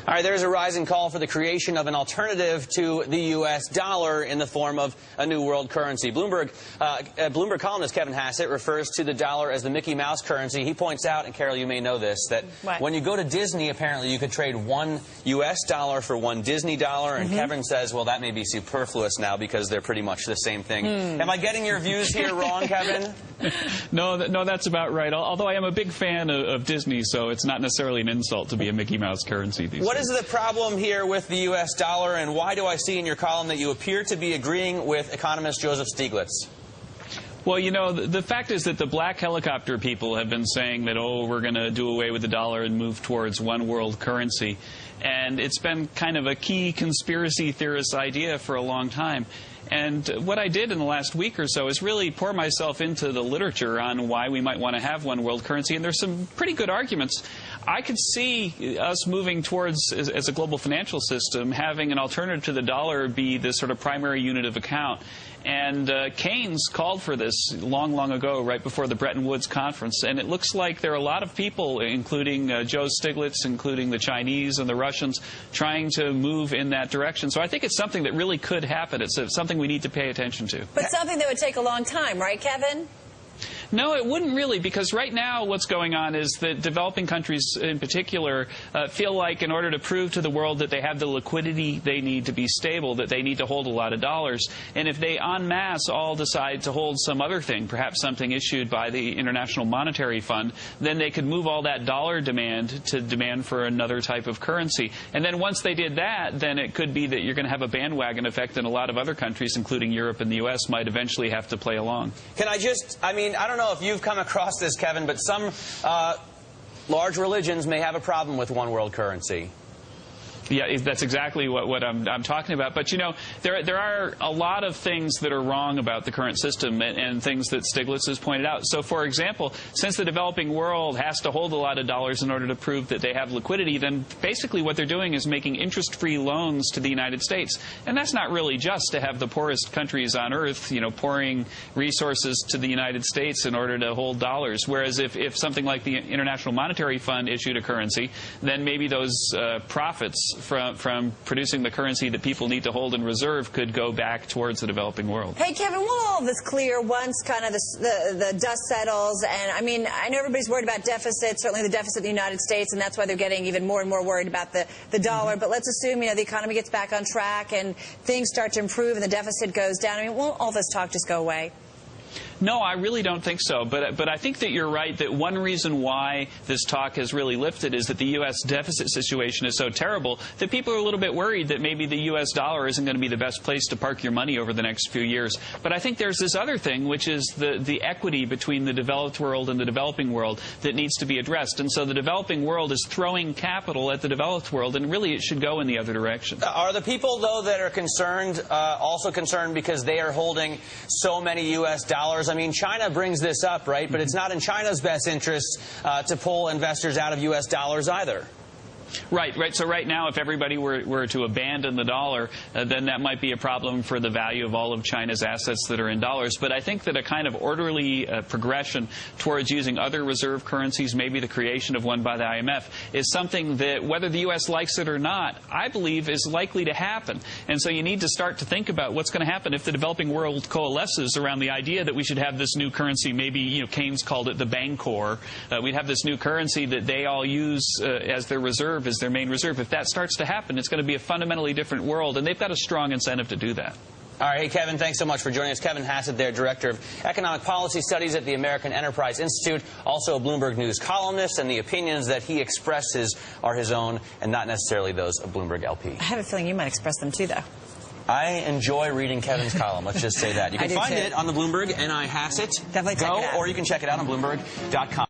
All right, there's a rising call for the creation of an alternative to the U.S. dollar in the form of a new world currency. Bloomberg columnist Kevin Hassett refers to the dollar as the Mickey Mouse currency. He points out, and Carol, you may know this, that when you go to Disney, apparently you could trade one U.S. dollar for one Disney dollar. And Kevin says, well, that may be superfluous now because they're pretty much the same thing. Am I getting your views here wrong, Kevin? No, that's about right. Although I am a big fan of Disney, so it's not necessarily an insult to be a Mickey Mouse currency these days. What is the problem here with the U.S. dollar, and why do I see in your column that you appear to be agreeing with economist Joseph Stiglitz? Well, you know, the fact is that the black helicopter people have been saying that, oh, we're going to do away with the dollar and move towards one world currency. And it's been kind of a key conspiracy theorist idea for a long time. And what I did in the last week or so is really pour myself into the literature on why we might want to have one world currency. And there's some pretty good arguments. I could see us moving towards, as a global financial system, having an alternative to the dollar be the sort of primary unit of account. And Keynes called for this long ago, right before the Bretton Woods conference. And it looks like there are a lot of people, including Joe Stiglitz, including the Chinese and the Russians, trying to move in that direction. So I think it's something that really could happen. It's something we need to pay attention to. But something that would take a long time, right, Kevin? No, it wouldn't really, because right now what's going on is that developing countries in particular feel like in order to prove to the world that they have the liquidity they need to be stable, that they need to hold a lot of dollars. And if they en masse all decide to hold some other thing, perhaps something issued by the International Monetary Fund, then they could move all that dollar demand to demand for another type of currency. And then once they did that, then it could be that you're going to have a bandwagon effect, and a lot of other countries, including Europe and the U.S., might eventually have to play along. Can I just, I don't know if you've come across this, Kevin, but some large religions may have a problem with one world currency. Yeah, that's exactly what I'm talking about. But, you know, there are a lot of things that are wrong about the current system and things that Stiglitz has pointed out. So, for example, since the developing world has to hold a lot of dollars in order to prove that they have liquidity, then basically what they're doing is making interest-free loans to the United States. And that's not really just to have the poorest countries on earth, you know, pouring resources to the United States in order to hold dollars. Whereas if something like the International Monetary Fund issued a currency, then maybe those profits from producing the currency that people need to hold in reserve could go back towards the developing world. Hey, Kevin, will all of this clear once kind of the dust settles? And, I mean, I know everybody's worried about deficits, certainly the deficit in the United States, and that's why they're getting even more and more worried about the dollar. But let's assume, you know, the economy gets back on track and things start to improve and the deficit goes down. I mean, won't all this talk just go away? No, I really don't think so. But I think that you're right that one reason why this talk has really lifted is that the U.S. deficit situation is so terrible that people are a little bit worried that maybe the U.S. dollar isn't going to be the best place to park your money over the next few years. But I think there's this other thing, which is the equity between the developed world and the developing world that needs to be addressed. And so the developing world is throwing capital at the developed world, and really it should go in the other direction. Are the people, though, that are concerned also concerned because they are holding so many U.S. dollars? I mean, China brings this up, right? But it's not in China's best interest to pull investors out of U.S. dollars either. Right. So right now, if everybody were to abandon the dollar, then that might be a problem for the value of all of China's assets that are in dollars. But I think that a kind of orderly progression towards using other reserve currencies, maybe the creation of one by the IMF, is something that, whether the U.S. likes it or not, I believe is likely to happen. And so you need to start to think about what's going to happen if the developing world coalesces around the idea that we should have this new currency. Maybe, you know, Keynes called it the Bancor. We'd have this new currency that they all use as their reserve, as their main reserve. If that starts to happen, it's going to be a fundamentally different world, and they've got a strong incentive to do that. All right. Hey, Kevin, thanks so much for joining us. Kevin Hassett there, Director of Economic Policy Studies at the American Enterprise Institute, also a Bloomberg News columnist, and the opinions that he expresses are his own and not necessarily those of Bloomberg LP. I have a feeling you might express them too, though. I enjoy reading Kevin's column. Let's just say that. You can find it on the Bloomberg NI Hassett. Definitely check it out. Or you can check it out on Bloomberg.com.